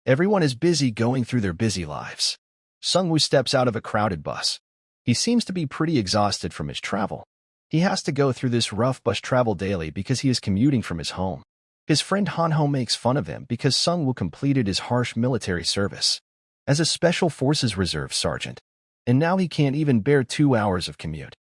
Everyone is busy going through their busy lives. Sungwoo steps out of a crowded bus. He seems to be pretty exhausted from his travel. He has to go through this rough bus travel daily because he is commuting from his home. His friend Hanho makes fun of him because Sungwoo completed his harsh military service as a Special Forces Reserve Sergeant, and now he can't even bear 2 hours of commute.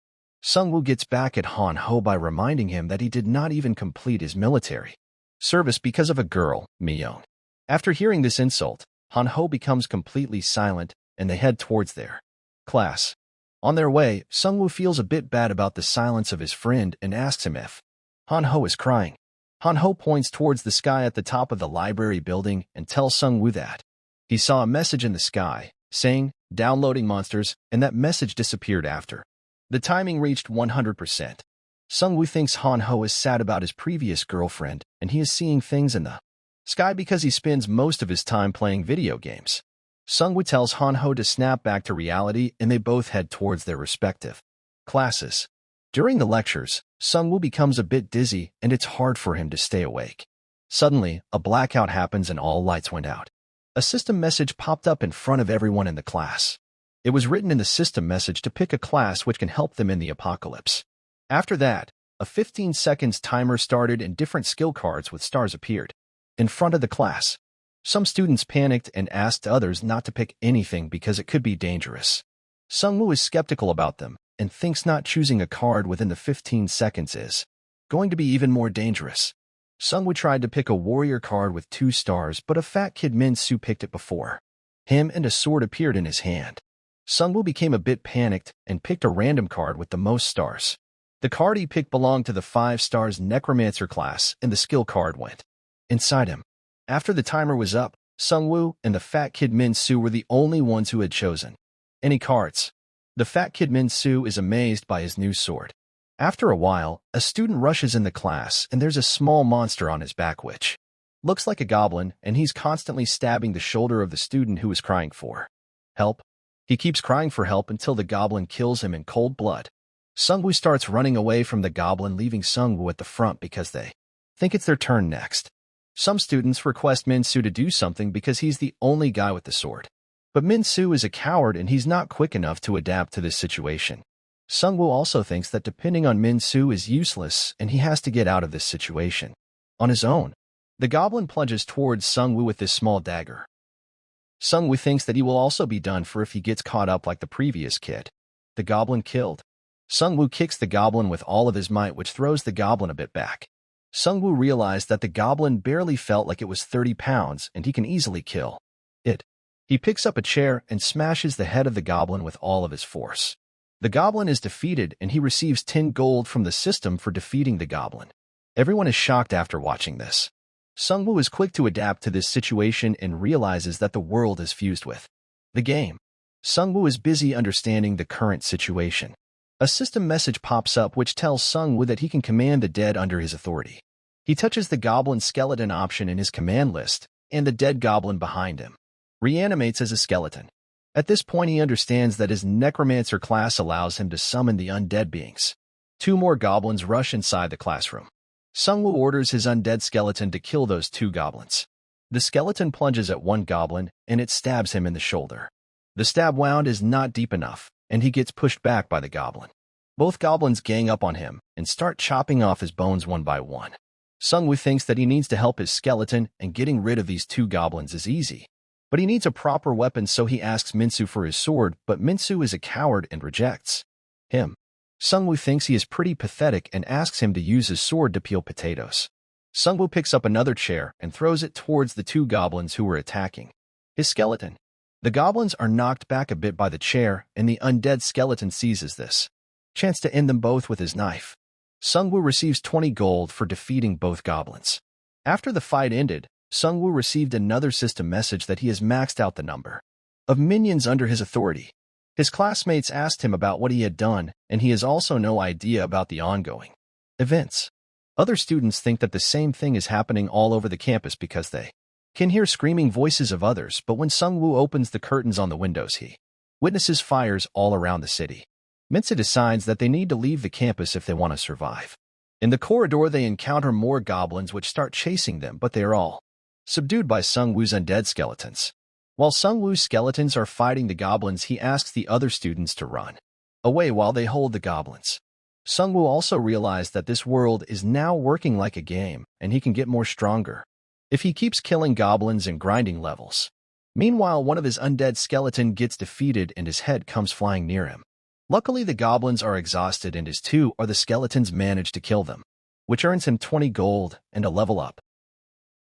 Sungwoo gets back at Hanho by reminding him that he did not even complete his military service because of a girl, Myeong. After hearing this insult, Hanho becomes completely silent and they head towards their class. On their way, Sungwoo feels a bit bad about the silence of his friend and asks him if Hanho is crying. Hanho points towards the sky at the top of the library building and tells Sungwoo that he saw a message in the sky saying, "Downloading monsters," and that message disappeared after the timing reached 100%. Sungwoo thinks Hanho is sad about his previous girlfriend and he is seeing things in the sky because he spends most of his time playing video games. Sungwoo tells Hanho to snap back to reality and they both head towards their respective classes. During the lectures, Sungwoo becomes a bit dizzy and it's hard for him to stay awake. Suddenly, a blackout happens and all lights went out. A system message popped up in front of everyone in the class. It was written in the system message to pick a class which can help them in the apocalypse. After that, a 15 seconds timer started and different skill cards with stars appeared in front of the class. Some students panicked and asked others not to pick anything because it could be dangerous. Sungwoo is skeptical about them and thinks not choosing a card within the 15 seconds is going to be even more dangerous. Sungwoo tried to pick a warrior card with 2 stars, but a fat kid Min-soo picked it before him and a sword appeared in his hand. Sungwoo became a bit panicked and picked a random card with the most stars. The card he picked belonged to the 5 stars Necromancer class and the skill card went inside him. After the timer was up, Sungwoo and the fat kid Min-soo were the only ones who had chosen any cards. The fat kid Min-soo is amazed by his new sword. After a while, a student rushes in the class and there's a small monster on his back which looks like a goblin and he's constantly stabbing the shoulder of the student who is crying for help. He keeps crying for help until the goblin kills him in cold blood. Sungwoo starts running away from the goblin, leaving Sungwoo at the front because they think it's their turn next. Some students request Min-soo to do something because he's the only guy with the sword. But Min-soo is a coward and he's not quick enough to adapt to this situation. Sungwoo also thinks that depending on Min-soo is useless and he has to get out of this situation on his own. The goblin plunges towards Sungwoo with this small dagger. Sungwoo thinks that he will also be done for if he gets caught up like the previous kid. The goblin killed. Sungwoo kicks the goblin with all of his might, which throws the goblin a bit back. Sungwoo realized that the goblin barely felt like it was 30 pounds and he can easily kill it. He picks up a chair and smashes the head of the goblin with all of his force. The goblin is defeated and he receives 10 gold from the system for defeating the goblin. Everyone is shocked after watching this. Sungwoo is quick to adapt to this situation and realizes that the world is fused with the game. Sungwoo is busy understanding the current situation. A system message pops up which tells Sungwoo that he can command the dead under his authority. He touches the goblin skeleton option in his command list, and the dead goblin behind him reanimates as a skeleton. At this point he understands that his necromancer class allows him to summon the undead beings. 2 more goblins rush inside the classroom. Sungwoo orders his undead skeleton to kill those 2 goblins. The skeleton plunges at one goblin and it stabs him in the shoulder. The stab wound is not deep enough, and he gets pushed back by the goblin. Both goblins gang up on him and start chopping off his bones one by one. Sungwoo thinks that he needs to help his skeleton, and getting rid of these 2 goblins is easy. But he needs a proper weapon, so he asks Min-soo for his sword, but Min-soo is a coward and rejects him. Sungwoo thinks he is pretty pathetic and asks him to use his sword to peel potatoes. Sungwoo picks up another chair and throws it towards the 2 goblins who were attacking his skeleton. The goblins are knocked back a bit by the chair, and the undead skeleton seizes this chance to end them both with his knife. Sungwoo receives 20 gold for defeating both goblins. After the fight ended, Sungwoo received another system message that he has maxed out the number of minions under his authority. His classmates asked him about what he had done, and he has also no idea about the ongoing events. Other students think that the same thing is happening all over the campus because they can hear screaming voices of others, but when Sungwoo opens the curtains on the windows, he witnesses fires all around the city. Minsa decides that they need to leave the campus if they want to survive. In the corridor, they encounter more goblins which start chasing them, but they are all subdued by Sung Woo's undead skeletons. While Sung Woo's skeletons are fighting the goblins, he asks the other students to run away while they hold the goblins. Sung Woo also realized that this world is now working like a game, and he can get more stronger if he keeps killing goblins and grinding levels. Meanwhile, one of his undead skeleton gets defeated and his head comes flying near him. Luckily, the goblins are exhausted and his two are the skeletons manage to kill them, which earns him 20 gold and a level up.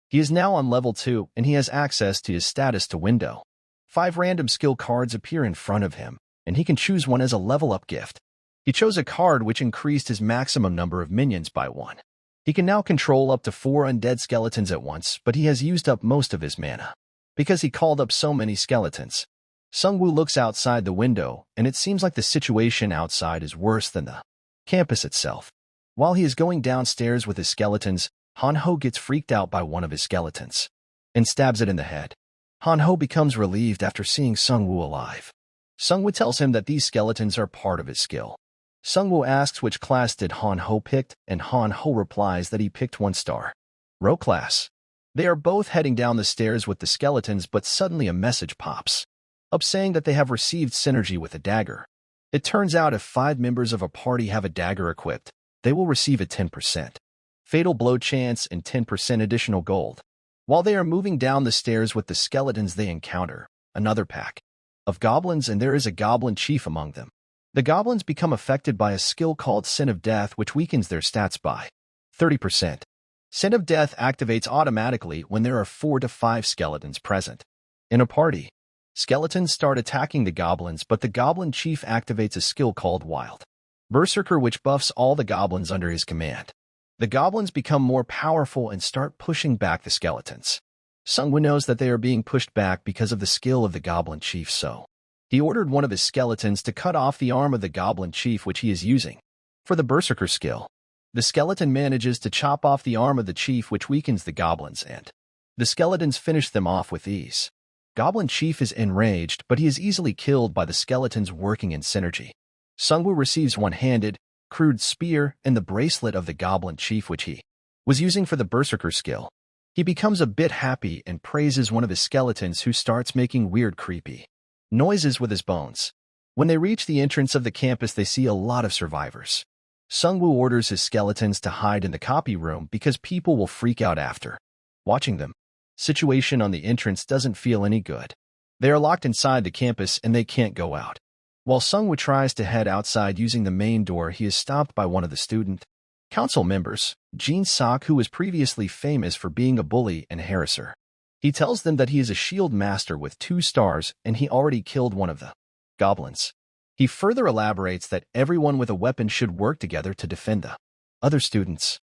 He is now on level 2 and he has access to his status to window. 5 random skill cards appear in front of him, and he can choose one as a level up gift. He chose a card which increased his maximum number of minions by 1. He can now control up to 4 undead skeletons at once, but he has used up most of his mana because he called up so many skeletons. Sung Woo looks outside the window, and it seems like the situation outside is worse than the campus itself. While he is going downstairs with his skeletons, Han Ho gets freaked out by one of his skeletons and stabs it in the head. Han Ho becomes relieved after seeing Sung Woo alive. Sung Woo tells him that these skeletons are part of his skill. Sung Woo asks which class did Han Ho picked, and Han Ho replies that he picked 1-star row class. They are both heading down the stairs with the skeletons, but suddenly a message pops up saying that they have received synergy with a dagger. It turns out if 5 members of a party have a dagger equipped, they will receive a 10% fatal blow chance and 10% additional gold. While they are moving down the stairs with the skeletons, they encounter another pack of goblins, and there is a goblin chief among them. The goblins become affected by a skill called Sin of Death, which weakens their stats by 30%. Sin of Death activates automatically when there are 4 to 5 skeletons present in a party. Skeletons start attacking the goblins, but the goblin chief activates a skill called Wild Berserker, which buffs all the goblins under his command. The goblins become more powerful and start pushing back the skeletons. Sung Woo knows that they are being pushed back because of the skill of the goblin chief, so he ordered one of his skeletons to cut off the arm of the goblin chief, which he is using for the Berserker skill. The skeleton manages to chop off the arm of the chief, which weakens the goblins, and the skeletons finish them off with ease. Goblin Chief is enraged, but he is easily killed by the skeletons working in synergy. Sung Woo receives one-handed, crude spear and the bracelet of the Goblin Chief, which he was using for the Berserker skill. He becomes a bit happy and praises one of his skeletons, who starts making weird, creepy noises with his bones. When they reach the entrance of the campus, they see a lot of survivors. Sung Woo orders his skeletons to hide in the copy room because people will freak out after watching them. Situation on the entrance doesn't feel any good. They are locked inside the campus and they can't go out. While Sung Woo tries to head outside using the main door, he is stopped by one of the student council members, Jin Sok, who was previously famous for being a bully and harasser. He tells them that he is a shield master with 2 stars and he already killed one of the goblins. He further elaborates that everyone with a weapon should work together to defend the other students.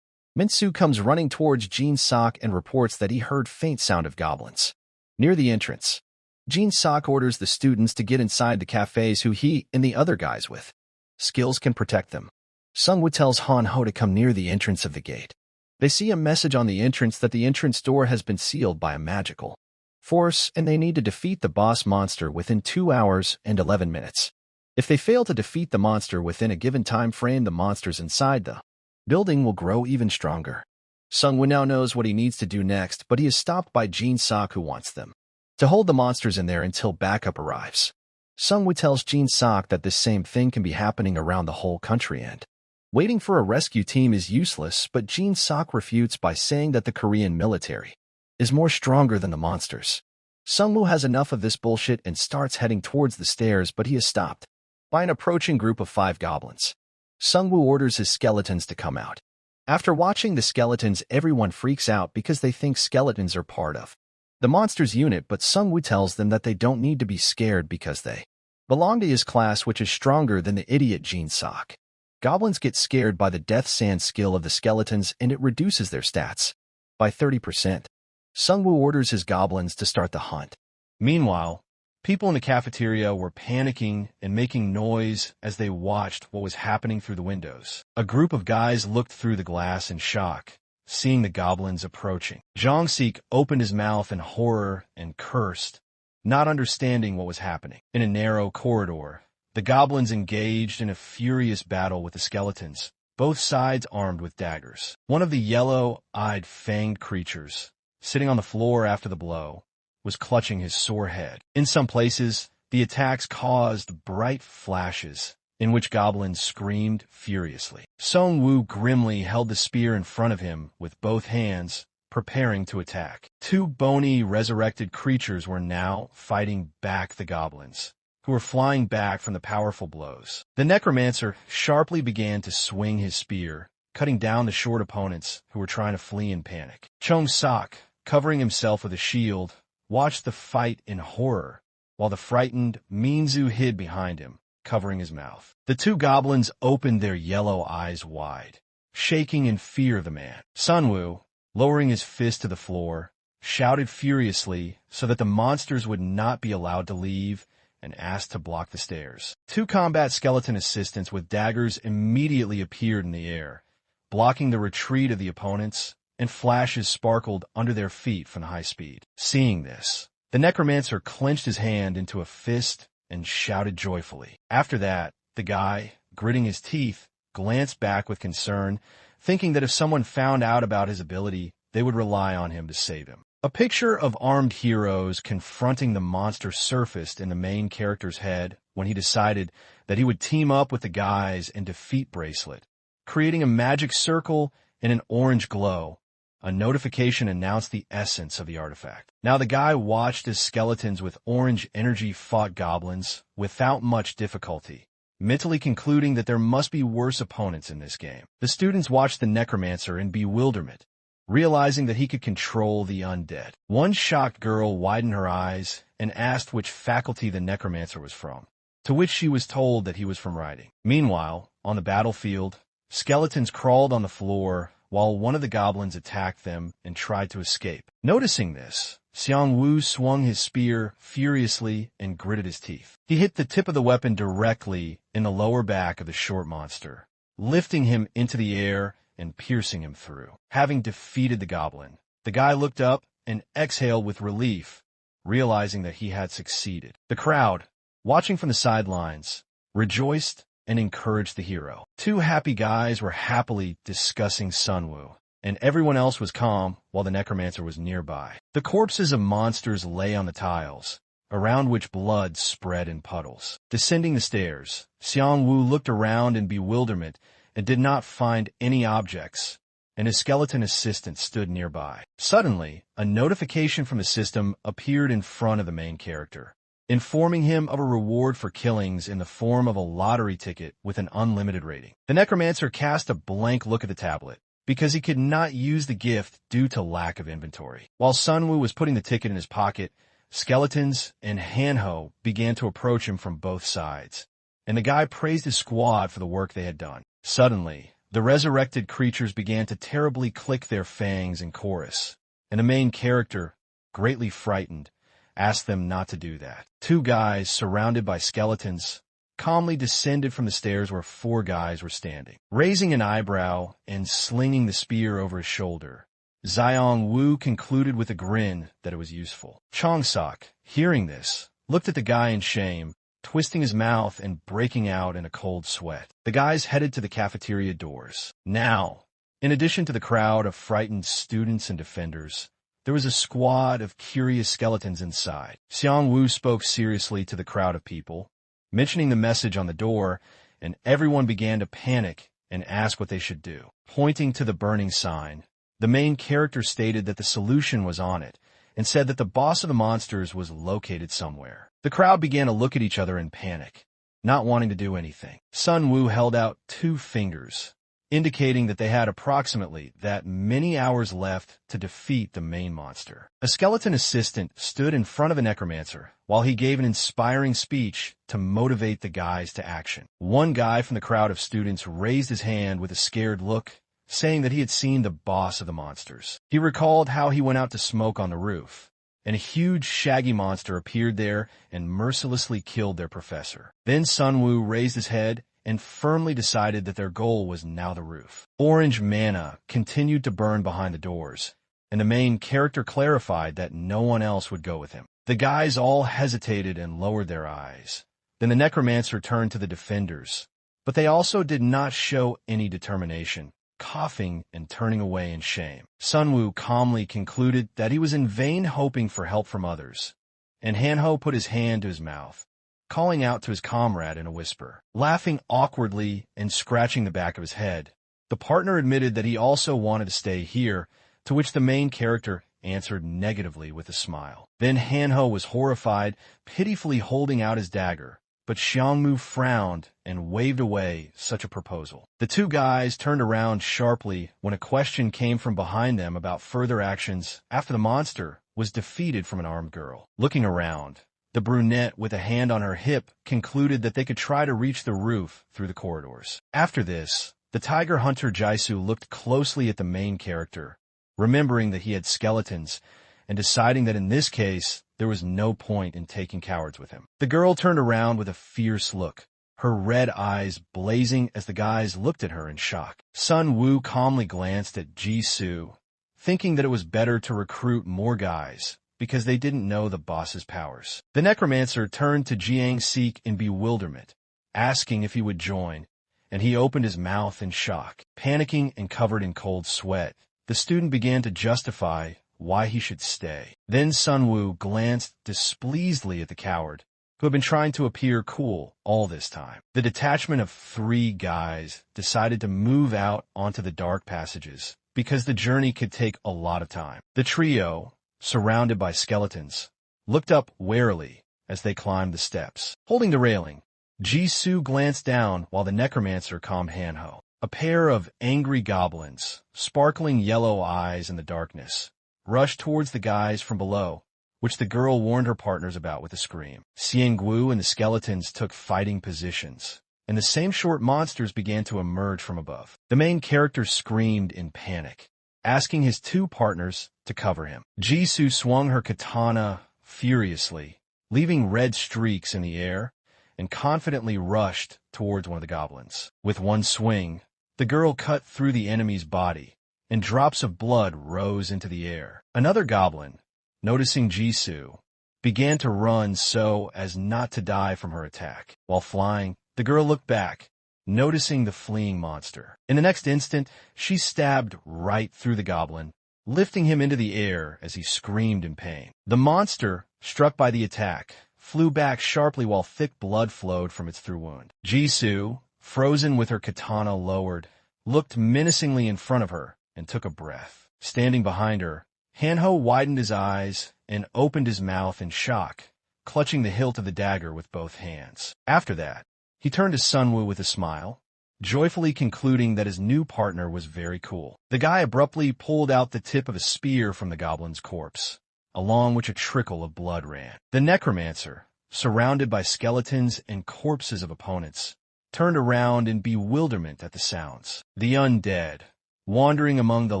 Minsu comes running towards Jin Sok and reports that he heard faint sound of goblins near the entrance. Jin Sok orders the students to get inside the cafes, who he and the other guys with skills can protect them. Sung Woo tells Han Ho to come near the entrance of the gate. They see a message on the entrance that the entrance door has been sealed by a magical force and they need to defeat the boss monster within 2 hours and 11 minutes. If they fail to defeat the monster within a given time frame, the monsters inside the building will grow even stronger. Sung Woo now knows what he needs to do next, but he is stopped by Jin Sok, who wants them to hold the monsters in there until backup arrives. Sung Woo tells Jin Sok that this same thing can be happening around the whole country and waiting for a rescue team is useless, but Jin Sok refutes by saying that the Korean military is more stronger than the monsters. Sung Woo has enough of this bullshit and starts heading towards the stairs, but he is stopped by an approaching group of 5 goblins. Sung Woo orders his skeletons to come out. After watching the skeletons, everyone freaks out because they think skeletons are part of the monsters unit, but Sung Woo tells them that they don't need to be scared because they belong to his class, which is stronger than the idiot Jin Sok. Goblins get scared by the Death Sand skill of the skeletons and it reduces their stats by 30%. Sung Woo orders his goblins to start the hunt. Meanwhile, people in the cafeteria were panicking and making noise as they watched what was happening through the windows. A group of guys looked through the glass in shock, seeing the goblins approaching. Jong Sik opened his mouth in horror and cursed, not understanding what was happening. In a narrow corridor, the goblins engaged in a furious battle with the skeletons, both sides armed with daggers. One of the yellow-eyed fanged creatures sitting on the floor after the blow, was clutching his sore head. In some places, the attacks caused bright flashes, in which goblins screamed furiously. Sung-woo grimly held the spear in front of him with both hands, preparing to attack. Two bony, resurrected creatures were now fighting back the goblins, who were flying back from the powerful blows. The necromancer sharply began to swing his spear, cutting down the short opponents who were trying to flee in panic. Chung-sok, covering himself with a shield, watched the fight in horror, while the frightened Minzu hid behind him, covering his mouth. The two goblins opened their yellow eyes wide, shaking in fear of the man. Sunwoo, lowering his fist to the floor, shouted furiously so that the monsters would not be allowed to leave and asked to block the stairs. Two combat skeleton assistants with daggers immediately appeared in the air, blocking the retreat of the opponents, and flashes sparkled under their feet from the high speed. Seeing this, the necromancer clenched his hand into a fist and shouted joyfully. After that, the guy, gritting his teeth, glanced back with concern, thinking that if someone found out about his ability, they would rely on him to save him. A picture of armed heroes confronting the monster surfaced in the main character's head when he decided that he would team up with the guys and defeat Bracelet. Creating a magic circle and an orange glow, a notification announced the essence of the artifact. Now the guy watched as skeletons with orange energy fought goblins without much difficulty, mentally concluding that there must be worse opponents in this game. The students watched the necromancer in bewilderment, realizing that he could control the undead. One shocked girl widened her eyes and asked which faculty the necromancer was from, to which she was told that he was from writing. Meanwhile, on the battlefield, skeletons crawled on the floor while one of the goblins attacked them and tried to escape. Noticing this, Seong-woo swung his spear furiously and gritted his teeth. He hit the tip of the weapon directly in the lower back of the short monster, lifting him into the air and piercing him through. Having defeated the goblin, the guy looked up and exhaled with relief, realizing that he had succeeded. The crowd, watching from the sidelines, rejoiced and encouraged the hero. Two happy guys were happily discussing Sunwoo, and everyone else was calm while the necromancer was nearby. The corpses of monsters lay on the tiles, around which blood spread in puddles. Descending the stairs, Seong-woo looked around in bewilderment and did not find any objects, and his skeleton assistant stood nearby. Suddenly, a notification from the system appeared in front of the main character, informing him of a reward for killings in the form of a lottery ticket with an unlimited rating. The necromancer cast a blank look at the tablet, because he could not use the gift due to lack of inventory. While Sunwoo was putting the ticket in his pocket, skeletons and Hanho began to approach him from both sides, and the guy praised his squad for the work they had done. Suddenly, the resurrected creatures began to terribly click their fangs in chorus, and the main character, greatly frightened, asked them not to do that. Two guys, surrounded by skeletons, calmly descended from the stairs where four guys were standing. Raising an eyebrow and slinging the spear over his shoulder, Seong-woo concluded with a grin that it was useful. Chung-sok, hearing this, looked at the guy in shame, twisting his mouth and breaking out in a cold sweat. The guys headed to the cafeteria doors. Now, in addition to the crowd of frightened students and defenders, there was a squad of curious skeletons inside. Seong-woo spoke seriously to the crowd of people, mentioning the message on the door, and everyone began to panic and ask what they should do. Pointing to the burning sign, the main character stated that the solution was on it, and said that the boss of the monsters was located somewhere. The crowd began to look at each other in panic, not wanting to do anything. Sunwoo held out 2 fingers, indicating that they had approximately that many hours left to defeat the main monster. A skeleton assistant stood in front of the necromancer while he gave an inspiring speech to motivate the guys to action. One guy from the crowd of students raised his hand with a scared look, saying that he had seen the boss of the monsters. He recalled how he went out to smoke on the roof, and a huge shaggy monster appeared there and mercilessly killed their professor. Then Sunwoo raised his head and firmly decided that their goal was now the roof. Orange mana continued to burn behind the doors, and the main character clarified that no one else would go with him. The guys all hesitated and lowered their eyes. Then the necromancer turned to the defenders, but they also did not show any determination, coughing and turning away in shame. Sunwoo calmly concluded that he was in vain hoping for help from others, and Hanho put his hand to his mouth, calling out to his comrade in a whisper. Laughing awkwardly and scratching the back of his head, the partner admitted that he also wanted to stay here, to which the main character answered negatively with a smile. Then Hanho was horrified, pitifully holding out his dagger, but Xiangmu frowned and waved away such a proposal. The two guys turned around sharply when a question came from behind them about further actions after the monster was defeated from an armed girl. Looking around, the brunette with a hand on her hip concluded that they could try to reach the roof through the corridors. After this, the tiger hunter Jaisu looked closely at the main character, remembering that he had skeletons, and deciding that in this case, there was no point in taking cowards with him. The girl turned around with a fierce look, her red eyes blazing as the guys looked at her in shock. Sun Wu calmly glanced at Jisoo, thinking that it was better to recruit more guys, because they didn't know the boss's powers. The necromancer turned to Jiang Sik in bewilderment, asking if he would join, and he opened his mouth in shock. Panicking and covered in cold sweat, the student began to justify why he should stay. Then Sunwoo glanced displeasedly at the coward, who had been trying to appear cool all this time. The detachment of 3 guys decided to move out onto the dark passages, because the journey could take a lot of time. The trio, surrounded by skeletons, looked up warily as they climbed the steps. Holding the railing, Jisoo glanced down while the necromancer calmed Hanho. A pair of angry goblins, sparkling yellow eyes in the darkness, rushed towards the guys from below, which the girl warned her partners about with a scream. Xianggu and the skeletons took fighting positions, and the same short monsters began to emerge from above. The main character screamed in panic, asking his 2 partners to cover him. Jisoo swung her katana furiously, leaving red streaks in the air, and confidently rushed towards one of the goblins. With one swing, the girl cut through the enemy's body, and drops of blood rose into the air. Another goblin, noticing Jisoo, began to run so as not to die from her attack. While flying, the girl looked back, noticing the fleeing monster. In the next instant, she stabbed right through the goblin, lifting him into the air as he screamed in pain. The monster, struck by the attack, flew back sharply while thick blood flowed from its through wound. Jisoo, frozen with her katana lowered, looked menacingly in front of her and took a breath. Standing behind her, Hanho widened his eyes and opened his mouth in shock, clutching the hilt of the dagger with both hands. After that, he turned to Sunwoo with a smile, joyfully concluding that his new partner was very cool. The guy abruptly pulled out the tip of a spear from the goblin's corpse, along which a trickle of blood ran. The necromancer, surrounded by skeletons and corpses of opponents, turned around in bewilderment at the sounds. The undead, wandering among the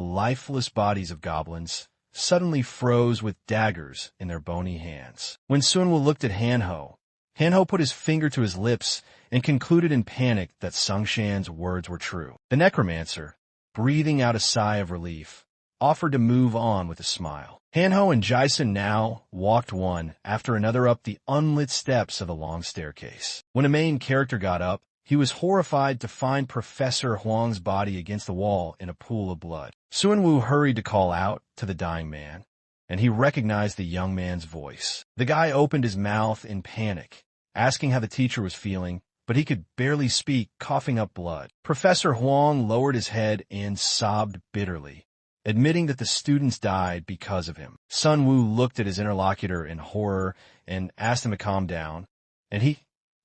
lifeless bodies of goblins, suddenly froze with daggers in their bony hands. When Sunwoo looked at Hanho, Hanho put his finger to his lips and concluded in panic that Sungshan's words were true. The necromancer, breathing out a sigh of relief, offered to move on with a smile. Hanho and Jason now walked one after another up the unlit steps of the long staircase. When a main character got up, he was horrified to find Professor Huang's body against the wall in a pool of blood. Sunwoo hurried to call out to the dying man, and he recognized the young man's voice. The guy opened his mouth in panic, asking how the teacher was feeling, but he could barely speak, coughing up blood. Professor Huang lowered his head and sobbed bitterly, admitting that the students died because of him. Sunwoo looked at his interlocutor in horror and asked him to calm down, and he,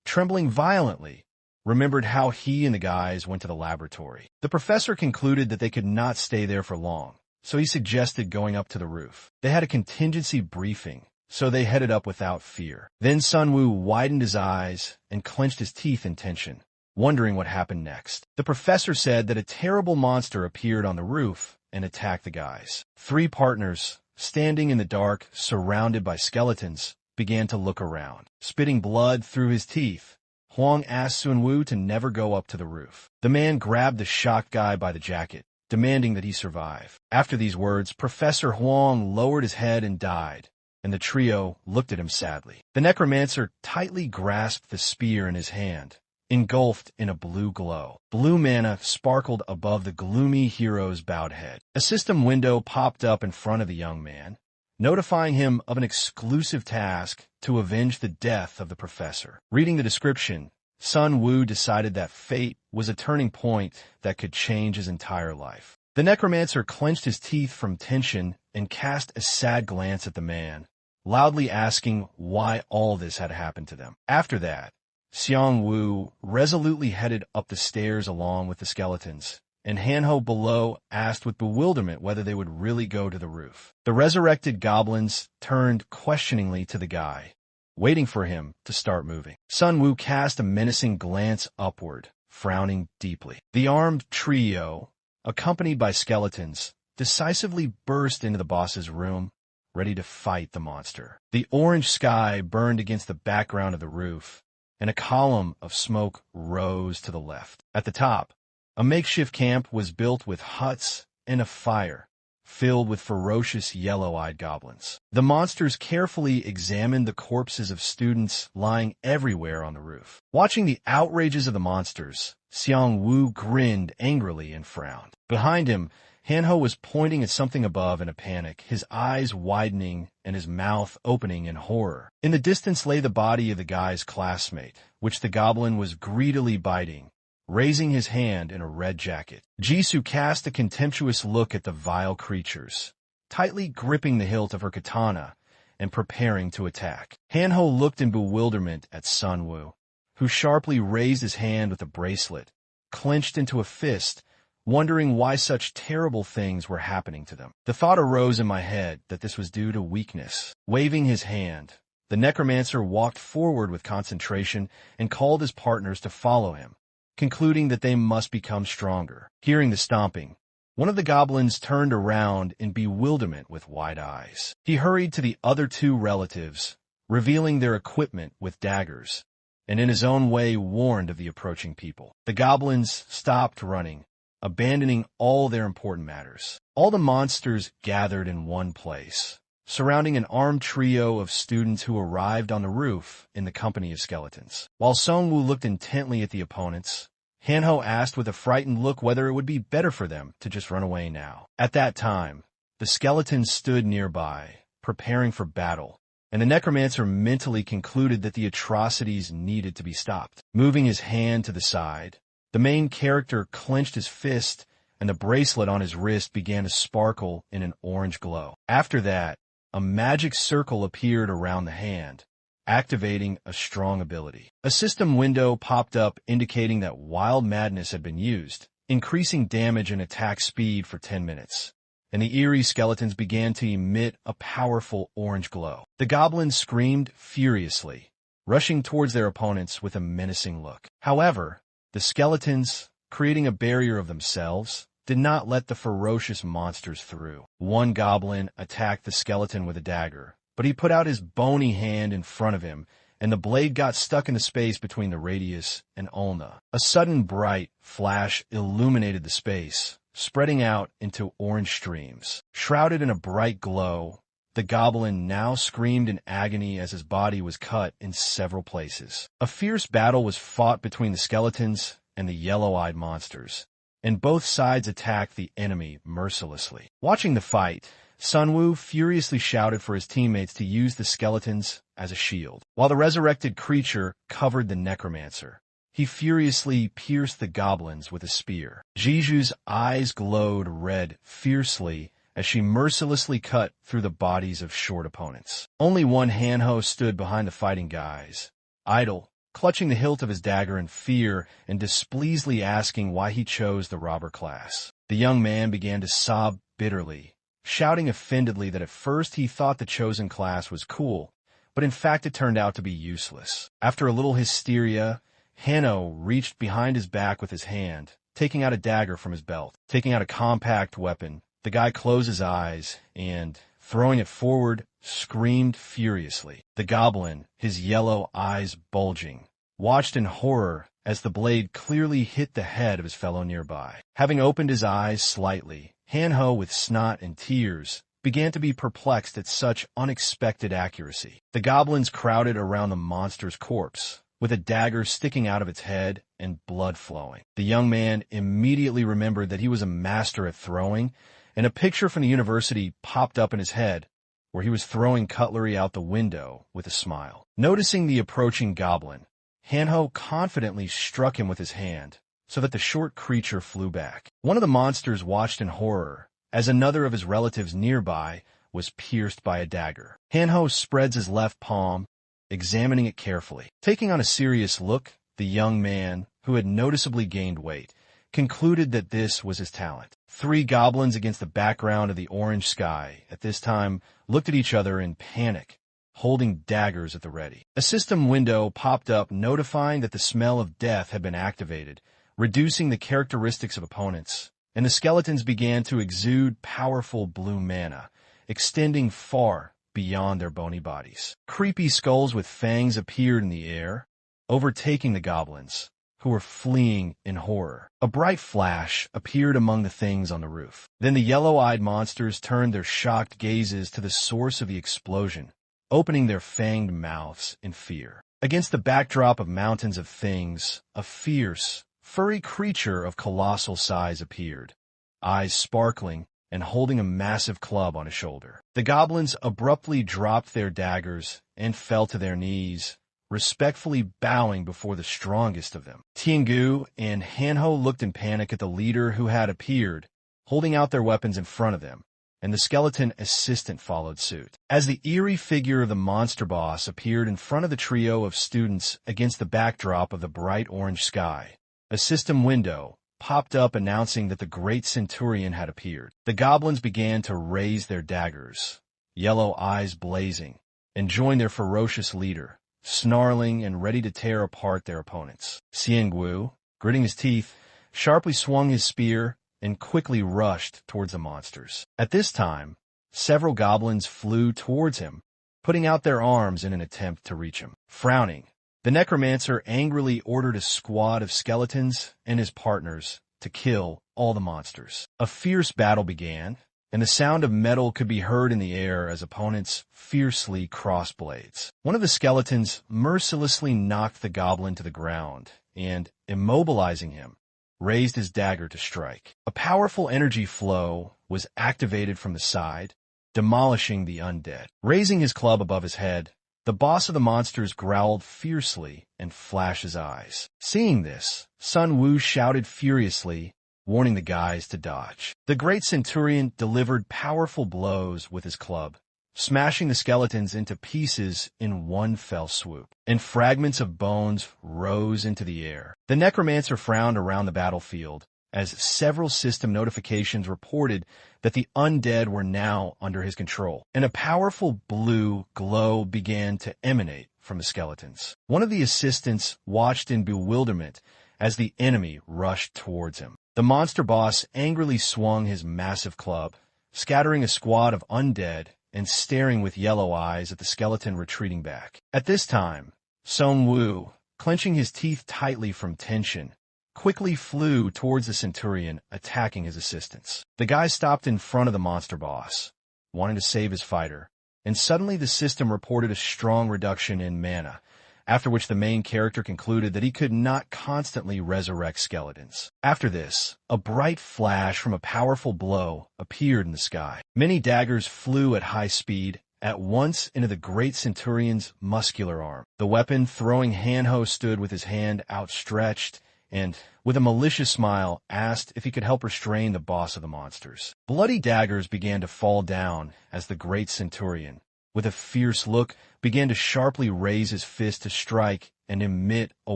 trembling violently, remembered how he and the guys went to the laboratory. The professor concluded that they could not stay there for long, so he suggested going up to the roof. They had a contingency briefing, so they headed up without fear. Then Sunwoo widened his eyes and clenched his teeth in tension, wondering what happened next. The professor said that a terrible monster appeared on the roof and attacked the guys. 3 partners, standing in the dark, surrounded by skeletons, began to look around. Spitting blood through his teeth, Huang asked Sunwoo to never go up to the roof. The man grabbed the shocked guy by the jacket, demanding that he survive. After these words, Professor Huang lowered his head and died, and the trio looked at him sadly. The necromancer tightly grasped the spear in his hand engulfed in a blue glow. Blue mana sparkled above the gloomy hero's bowed head. A system window popped up in front of the young man, notifying him of an exclusive task to avenge the death of the professor. Reading the description, Sun Wu decided that fate was a turning point that could change his entire life. The necromancer clenched his teeth from tension and cast a sad glance at the man, loudly asking why all this had happened to them. After that, Xiang Wu resolutely headed up the stairs along with the skeletons, and Hanho below asked with bewilderment whether they would really go to the roof. The resurrected goblins turned questioningly to the guy, waiting for him to start moving. Sun Wu cast a menacing glance upward, frowning deeply. The armed trio, accompanied by skeletons, decisively burst into the boss's room, ready to fight the monster. The orange sky burned against the background of the roof, and a column of smoke rose to the left. At the top, a makeshift camp was built with huts and a fire, filled with ferocious yellow-eyed goblins. The monsters carefully examined the corpses of students lying everywhere on the roof. Watching the outrages of the monsters, Xiang Wu grinned angrily and frowned. Behind him, Hanho was pointing at something above in a panic, his eyes widening and his mouth opening in horror. In the distance lay the body of the guy's classmate, which the goblin was greedily biting, raising his hand in a red jacket. Jisoo cast a contemptuous look at the vile creatures, tightly gripping the hilt of her katana and preparing to attack. Hanho looked in bewilderment at Sun Wu, who sharply raised his hand with a bracelet, clenched into a fist, wondering why such terrible things were happening to them. The thought arose in my head that this was due to weakness. Waving his hand, the necromancer walked forward with concentration and called his partners to follow him, concluding that they must become stronger. Hearing the stomping, one of the goblins turned around in bewilderment with wide eyes. He hurried to the other two relatives, revealing their equipment with daggers, and in his own way warned of the approaching people. The goblins stopped running, abandoning all their important matters. All the monsters gathered in one place, surrounding an armed trio of students who arrived on the roof in the company of skeletons. While Song Wu looked intently at the opponents, Hanho asked with a frightened look whether it would be better for them to just run away now. At that time, the skeletons stood nearby, preparing for battle, and the necromancer mentally concluded that the atrocities needed to be stopped. Moving his hand to the side, the main character clenched his fist, and the bracelet on his wrist began to sparkle in an orange glow. After that, a magic circle appeared around the hand, activating a strong ability. A system window popped up indicating that wild madness had been used, increasing damage and attack speed for 10 minutes. And the eerie skeletons began to emit a powerful orange glow. The goblins screamed furiously, rushing towards their opponents with a menacing look. However, the skeletons, creating a barrier of themselves, did not let the ferocious monsters through. One goblin attacked the skeleton with a dagger, but he put out his bony hand in front of him, and the blade got stuck in the space between the radius and ulna. A sudden bright flash illuminated the space, spreading out into orange streams. Shrouded in a bright glow, the goblin now screamed in agony as his body was cut in several places. A fierce battle was fought between the skeletons and the yellow-eyed monsters, and both sides attacked the enemy mercilessly. Watching the fight, Sun Wu furiously shouted for his teammates to use the skeletons as a shield. While the resurrected creature covered the necromancer, he furiously pierced the goblins with a spear. Jisu's eyes glowed red fiercely as she mercilessly cut through the bodies of short opponents. Only one Hanho stood behind the fighting guys, idle, clutching the hilt of his dagger in fear and displeasedly asking why he chose the robber class. The young man began to sob bitterly, shouting offendedly that at first he thought the chosen class was cool, but in fact it turned out to be useless. After a little hysteria, Hanho reached behind his back with his hand, taking out a dagger from his belt. Taking out a compact weapon, the guy closed his eyes and, throwing it forward, screamed furiously. The goblin, his yellow eyes bulging, watched in horror as the blade clearly hit the head of his fellow nearby. Having opened his eyes slightly, Hanho, with snot and tears, began to be perplexed at such unexpected accuracy. The goblins crowded around the monster's corpse, with a dagger sticking out of its head and blood flowing. The young man immediately remembered that he was a master at throwing, and a picture from the university popped up in his head, where he was throwing cutlery out the window with a smile. Noticing the approaching goblin, Hanho confidently struck him with his hand, so that the short creature flew back. One of the monsters watched in horror, as another of his relatives nearby was pierced by a dagger. Hanho spreads his left palm, examining it carefully. Taking on a serious look, the young man, who had noticeably gained weight, concluded that this was his talent. Three goblins against the background of the orange sky at this time looked at each other in panic, holding daggers at the ready. A system window popped up notifying that the smell of death had been activated, reducing the characteristics of opponents, and the skeletons began to exude powerful blue mana, extending far beyond their bony bodies. Creepy skulls with fangs appeared in the air, overtaking the goblins, who were fleeing in horror. A bright flash appeared among the things on the roof. Then the yellow-eyed monsters turned their shocked gazes to the source of the explosion, opening their fanged mouths in fear. Against the backdrop of mountains of things, a fierce, furry creature of colossal size appeared, eyes sparkling and holding a massive club on his shoulder. The goblins abruptly dropped their daggers and fell to their knees, respectfully bowing before the strongest of them. Tiangu and Hanho looked in panic at the leader who had appeared, holding out their weapons in front of them, and the skeleton assistant followed suit. As the eerie figure of the monster boss appeared in front of the trio of students against the backdrop of the bright orange sky, a system window popped up announcing that the great centurion had appeared. The goblins began to raise their daggers, yellow eyes blazing, and joined their ferocious leader, snarling and ready to tear apart their opponents. Xiangwu, gritting his teeth, sharply swung his spear and quickly rushed towards the monsters. At this time, several goblins flew towards him, putting out their arms in an attempt to reach him. Frowning, the necromancer angrily ordered a squad of skeletons and his partners to kill all the monsters. A fierce battle began, and the sound of metal could be heard in the air as opponents fiercely crossed blades. One of the skeletons mercilessly knocked the goblin to the ground and, immobilizing him, raised his dagger to strike. A powerful energy flow was activated from the side, demolishing the undead. Raising his club above his head, the boss of the monsters growled fiercely and flashed his eyes. Seeing this, Sun Wu shouted furiously, warning the guys to dodge. The great centurion delivered powerful blows with his club, smashing the skeletons into pieces in one fell swoop, and fragments of bones rose into the air. The necromancer frowned around the battlefield as several system notifications reported that the undead were now under his control, and a powerful blue glow began to emanate from the skeletons. One of the assistants watched in bewilderment as the enemy rushed towards him. The monster boss angrily swung his massive club, scattering a squad of undead and staring with yellow eyes at the skeleton retreating back. At this time, Sun Wu, clenching his teeth tightly from tension, quickly flew towards the centurion, attacking his assistants. The guy stopped in front of the monster boss, wanting to save his fighter, and suddenly the system reported a strong reduction in mana, after which the main character concluded that he could not constantly resurrect skeletons. After this, a bright flash from a powerful blow appeared in the sky. Many daggers flew at high speed at once into the great centurion's muscular arm. The weapon-throwing Hanho stood with his hand outstretched and, with a malicious smile, asked if he could help restrain the boss of the monsters. Bloody daggers began to fall down as the great centurion, with a fierce look, began to sharply raise his fist to strike and emit a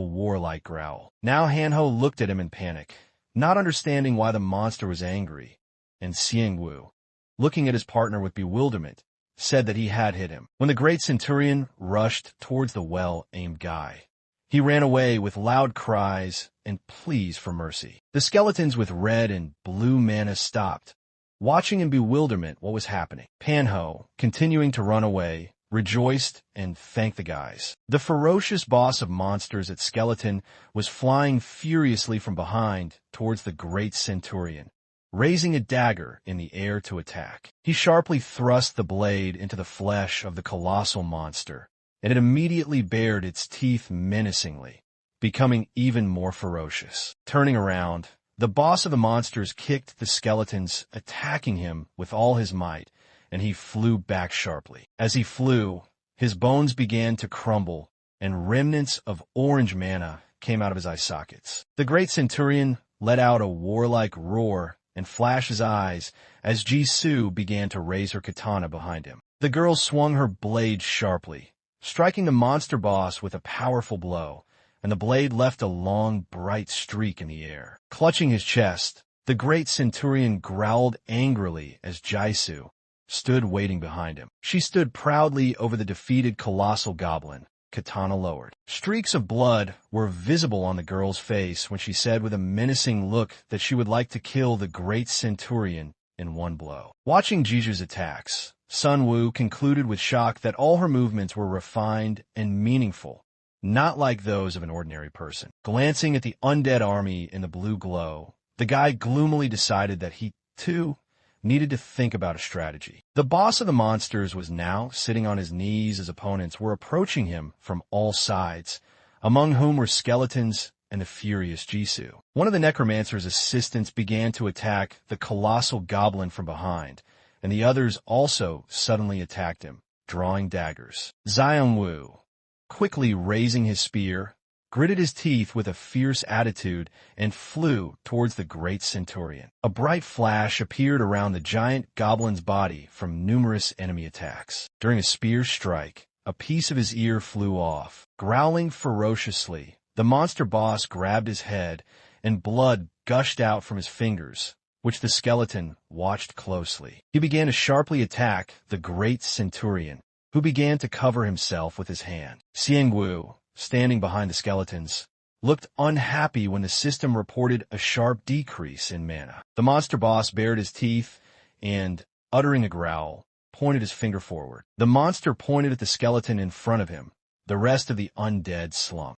warlike growl. Now Hanho looked at him in panic, not understanding why the monster was angry, and Xiangwu, looking at his partner with bewilderment, said that he had hit him. When the great centurion rushed towards the well-aimed guy, he ran away with loud cries and pleas for mercy. The skeletons with red and blue mana stopped, watching in bewilderment what was happening. Panho, continuing to run away, rejoiced and thanked the guys. The ferocious boss of monsters at Skeleton was flying furiously from behind towards the great centurion, raising a dagger in the air to attack. He sharply thrust the blade into the flesh of the colossal monster and it immediately bared its teeth menacingly, becoming even more ferocious. Turning around, the boss of the monsters kicked the skeletons, attacking him with all his might, and he flew back sharply. As he flew, his bones began to crumble, and remnants of orange mana came out of his eye sockets. The great centurion let out a warlike roar and flashed his eyes as Jisoo began to raise her katana behind him. The girl swung her blade sharply, striking the monster boss with a powerful blow, and the blade left a long, bright streak in the air. Clutching his chest, the great centurion growled angrily as Jisoo stood waiting behind him. She stood proudly over the defeated colossal goblin, katana lowered. Streaks of blood were visible on the girl's face when she said with a menacing look that she would like to kill the great centurion in one blow. Watching Jisu's attacks, Sunwoo concluded with shock that all her movements were refined and meaningful, not like those of an ordinary person. Glancing at the undead army in the blue glow, the guy gloomily decided that he, too, needed to think about a strategy. The boss of the monsters was now sitting on his knees as opponents were approaching him from all sides, among whom were skeletons and the furious Jisoo. One of the necromancer's assistants began to attack the colossal goblin from behind, and the others also suddenly attacked him, drawing daggers. Xiangwu, quickly raising his spear, gritted his teeth with a fierce attitude and flew towards the great centurion. A bright flash appeared around the giant goblin's body from numerous enemy attacks. During a spear strike, a piece of his ear flew off. Growling ferociously, the monster boss grabbed his head, and blood gushed out from his fingers, which the skeleton watched closely. He began to sharply attack the great centurion, who began to cover himself with his hand. Xiangwu, standing behind the skeletons, looked unhappy when the system reported a sharp decrease in mana. The monster boss bared his teeth and, uttering a growl, pointed his finger forward. The monster pointed at the skeleton in front of him. The rest of the undead slunk.